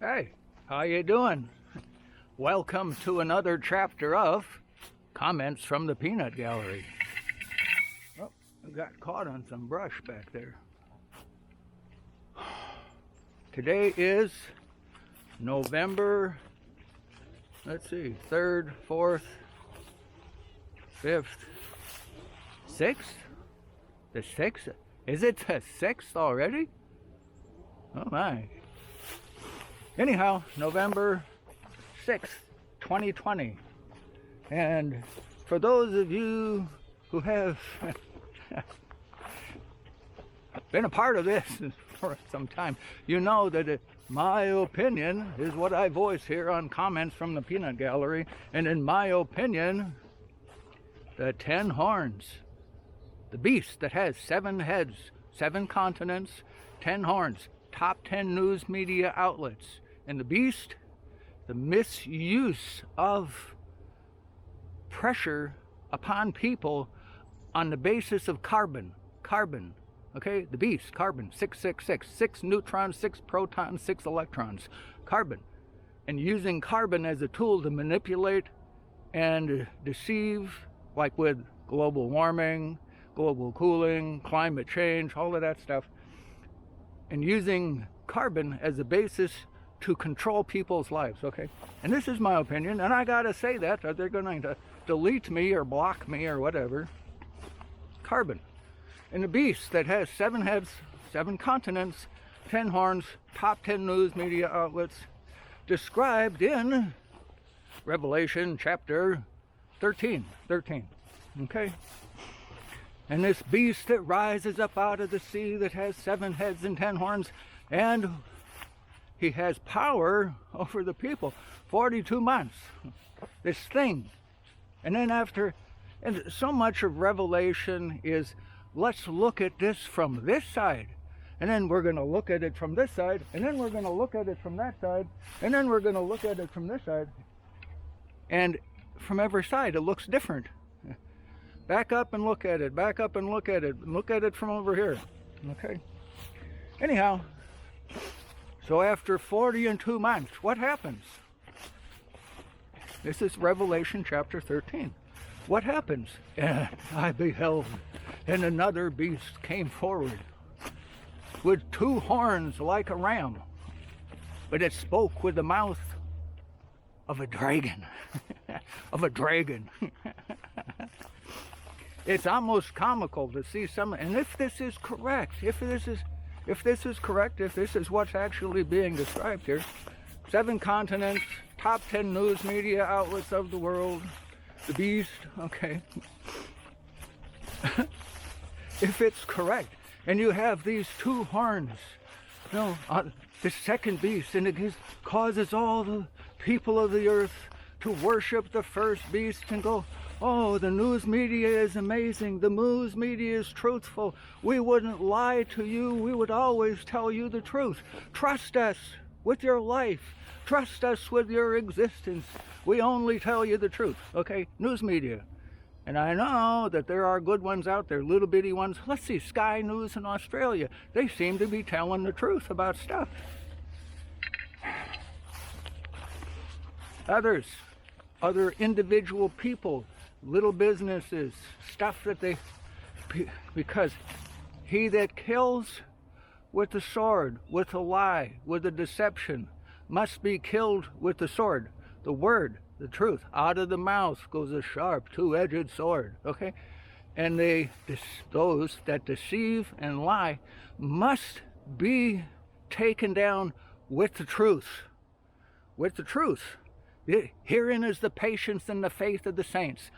Hey, how you doing? Welcome to another chapter of Comments from the Peanut Gallery. Oh, I got caught on some brush back there. Today is November, 3rd, 4th, 5th, 6th? The 6th? Is it the 6th already? Oh my. Anyhow, November 6th, 2020. And for those of you who have been a part of this for some time, you know that my opinion is what I voice here on Comments from the Peanut Gallery. And in my opinion, the 10 horns, the beast that has 7 heads, 7 continents, 10 horns, top 10 news media outlets, and the beast, the misuse of pressure upon people on the basis of carbon, okay, the beast, carbon, 666, 6 neutrons, 6 protons, 6 electrons, carbon, and using carbon as a tool to manipulate and deceive, like with global warming, global cooling, climate change, all of that stuff, and using carbon as a basis to control people's lives, okay? And this is my opinion, and I gotta say that, or they're going to delete me or block me or whatever. Carbon. And the beast that has 7 heads, 7 continents, 10 horns, top 10 news media outlets, described in Revelation chapter 13, okay? And this beast that rises up out of the sea that has 7 heads and 10 horns, and he has power over the people. 42 months, this thing. And then and so much of Revelation is, let's look at this from this side. And then we're going to look at it from this side. And then we're going to look at it from that side. And then we're going to look at it from this side. And from every side, it looks different. Back up and look at it. Back up and look at it. Look at it from over here. Okay. Anyhow, so after 42 months, what happens? This is Revelation chapter 13. What happens? And I beheld, and another beast came forward with 2 horns like a ram, but it spoke with the mouth of a dragon. Of a dragon. It's almost comical to see some, and if this is correct, if this is what's actually being described here, 7 continents, top 10 news media outlets of the world, the beast, okay. If it's correct, and you have these 2 horns, the second beast, and it causes all the people of the earth to worship the first beast and go, oh, the news media is amazing. The news media is truthful. We wouldn't lie to you. We would always tell you the truth. Trust us with your life. Trust us with your existence. We only tell you the truth, okay? News media. And I know that there are good ones out there, little bitty ones. Let's see, Sky News in Australia. They seem to be telling the truth about stuff. Other individual people, little businesses, stuff that because he that kills with the sword, with the lie, with the deception, must be killed with the sword, the word, the truth. Out of the mouth goes a sharp, 2-edged sword, okay? And those that deceive and lie must be taken down with the truth. With the truth. Herein is the patience and the faith of the saints.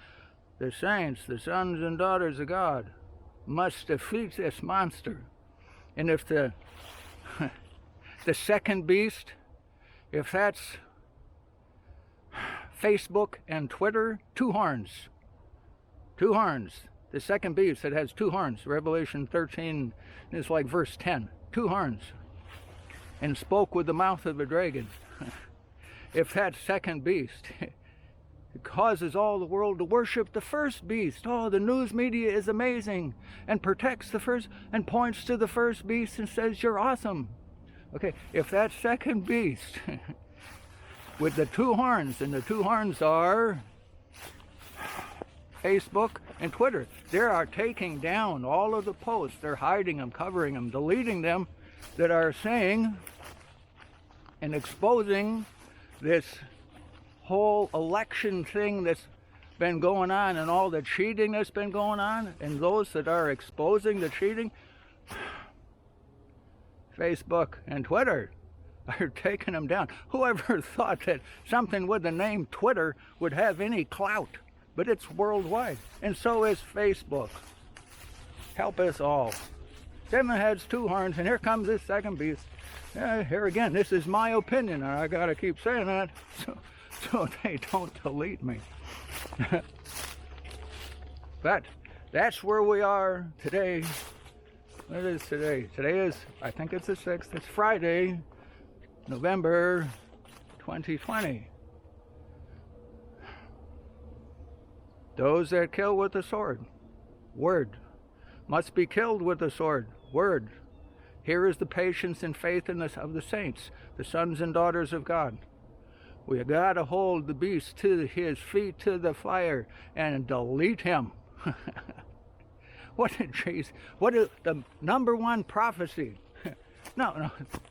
The saints, the sons and daughters of God, must defeat this monster. And if the second beast, if that's Facebook and Twitter, 2 horns. 2 horns. The second beast that has 2 horns, Revelation 13 is like verse 10. 2 horns. And spoke with the mouth of a dragon. If that second beast, it causes all the world to worship the first beast. Oh, the news media is amazing and protects the first and points to the first beast and says, you're awesome. Okay, if that second beast with the two horns, and the two horns are Facebook and Twitter, they are taking down all of the posts. They're hiding them, covering them, deleting them, that are saying and exposing this whole election thing that's been going on, and all the cheating that's been going on, and those that are exposing the cheating. Facebook and Twitter are taking them down. Whoever thought that something with the name Twitter would have any clout? But it's worldwide, and so is Facebook. Help us all. 7 heads, 2 horns, and here comes this second beast. Here again, this is my opinion, and I gotta keep saying that so they don't delete me. But that's where we are today. What is today? Today is, I think it's the 6th. It's Friday, November 2020. Those that kill with the sword, word, must be killed with the sword, word. Here is the patience and faith of the saints, the sons and daughters of God. We got to hold the beast to his feet to the fire and delete him. What is the number one prophecy? No,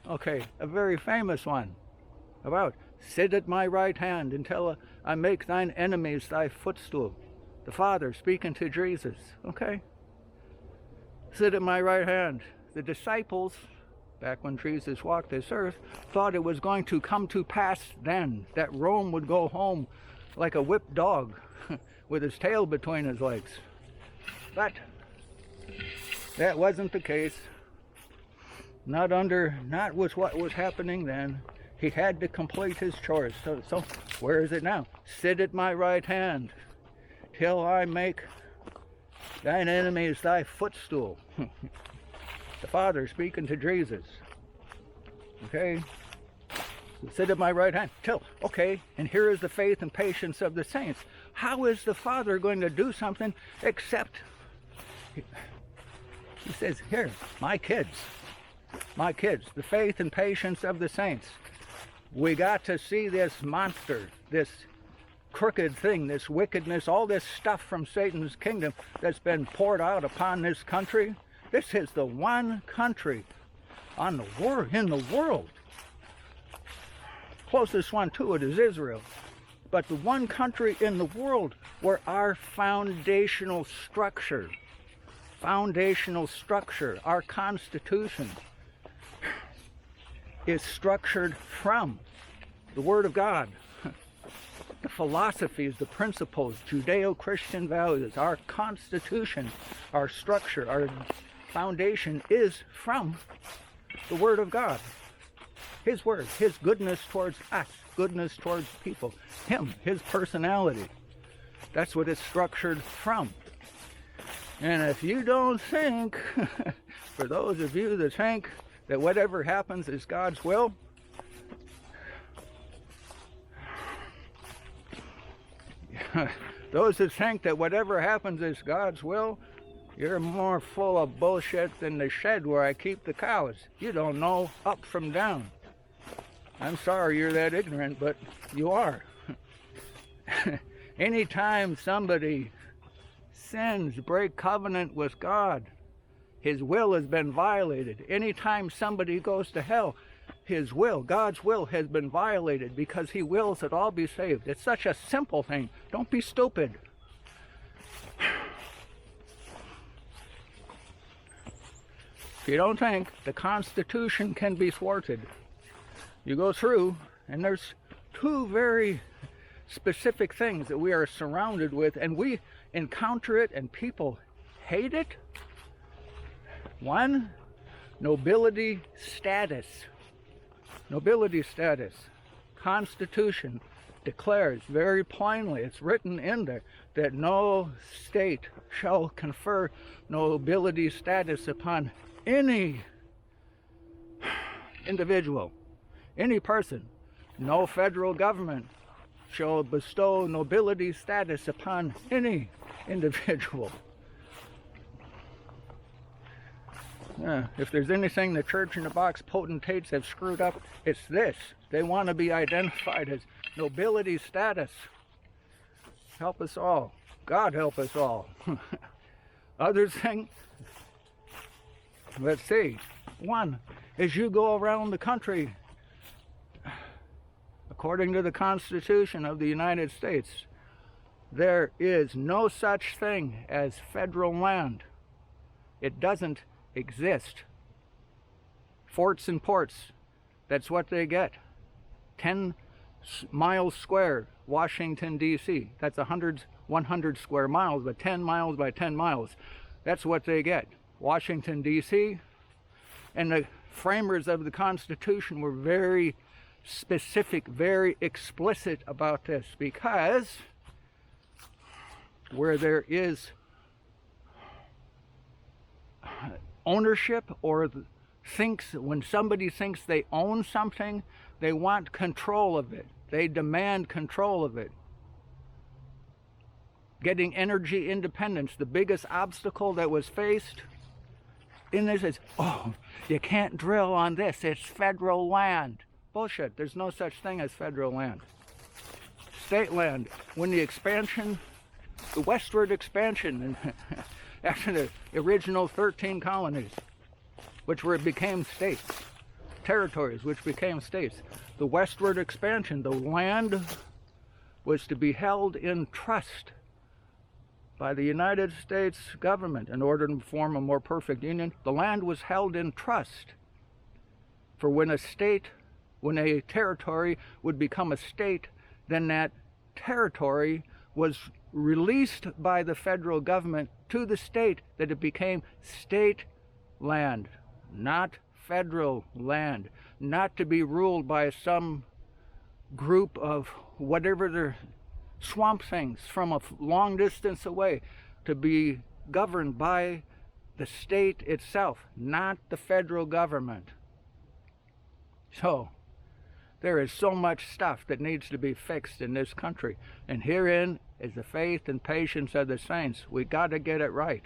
okay, a very famous one about sit at my right hand until I make thine enemies thy footstool. The Father speaking to Jesus, okay? Sit at my right hand. The disciples, back when Jesus walked this earth, thought it was going to come to pass then that Rome would go home like a whipped dog with his tail between his legs. But that wasn't the case. Not with what was happening then. He had to complete his chores. So where is it now? Sit at my right hand till I make thine enemies thy footstool. The Father speaking to Jesus. Okay? Sit at my right hand. Okay, and here is the faith and patience of the saints. How is the Father going to do something except he says, here, my kids, the faith and patience of the saints. We got to see this monster, this crooked thing, this wickedness, all this stuff from Satan's kingdom that's been poured out upon this country. This is the one country in the world. Closest one to it is Israel. But the one country in the world where our foundational structure, our Constitution, is structured from the Word of God. The philosophies, the principles, Judeo-Christian values, our Constitution, our structure, our foundation is from the Word of God. His Word, His goodness towards us, goodness towards people, Him, His personality. That's what it's structured from. And if you don't think, for those of you that think that whatever happens is God's will, those that think that whatever happens is God's will, you're more full of bullshit than the shed where I keep the cows. You don't know up from down. I'm sorry you're that ignorant, but you are. Anytime somebody sins, break covenant with God, His will has been violated. Anytime somebody goes to hell, His will, God's will, has been violated because He wills that all be saved. It's such a simple thing. Don't be stupid. If you don't think the Constitution can be thwarted, you go through, and there's 2 very specific things that we are surrounded with, and we encounter it, and people hate it. 1, nobility status. Nobility status. Constitution declares very plainly, it's written in there, that no state shall confer nobility status upon any individual, any person. No federal government shall bestow nobility status upon any individual. If there's anything the church in the box potentates have screwed up, it's this. They want to be identified as nobility status. Help us all. God help us all. Other thing, let's see. One, as you go around the country, according to the Constitution of the United States, there is no such thing as federal land. It doesn't exist. Forts and ports, that's what they get. 10 miles square, Washington, D.C. That's 100 square miles, but 10 miles by 10 miles. That's what they get. Washington, D.C. And the framers of the Constitution were very specific, very explicit about this, because where there is ownership, or when somebody thinks they own something, they want control of it. They demand control of it. Getting energy independence, the biggest obstacle that was faced in this is, oh, you can't drill on this, it's federal land. Bullshit, there's no such thing as federal land. State land, when the expansion, the westward expansion, after the original 13 colonies, which became states, territories which became states, the westward expansion, the land was to be held in trust by the United States government in order to form a more perfect union. The land was held in trust for when a territory would become a state, then that territory was released by the federal government to the state, that it became state land, not federal land, not to be ruled by some group of whatever their swamp things from a long distance away, to be governed by the state itself, not the federal government. So there is so much stuff that needs to be fixed in this country, and herein is the faith and patience of the saints. We got to get it right.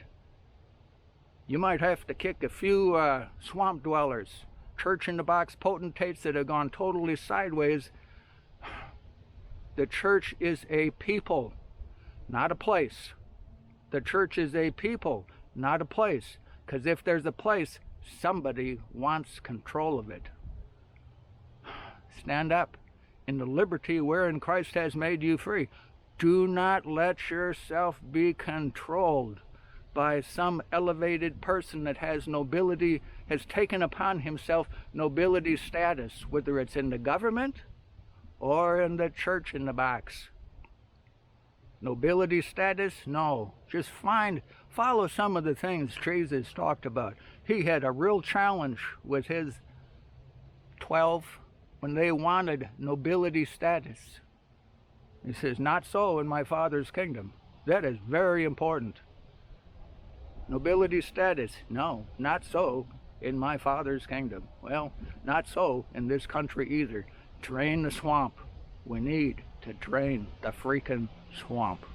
You might have to kick a few swamp dwellers, church in the box potentates that have gone totally sideways. The church is a people, not a place. The church is a people, not a place. Because if there's a place, somebody wants control of it. Stand up in the liberty wherein Christ has made you free. Do not let yourself be controlled by some elevated person that has nobility, has taken upon himself nobility status, whether it's in the government or in the church in the box. Nobility status? No. Just follow some of the things Jesus talked about. He had a real challenge with his 12 when they wanted nobility status. He says, not so in my Father's kingdom. That is very important. Nobility status? No, not so in my Father's kingdom. Well, not so in this country either. Drain the swamp. We need to drain the freaking swamp.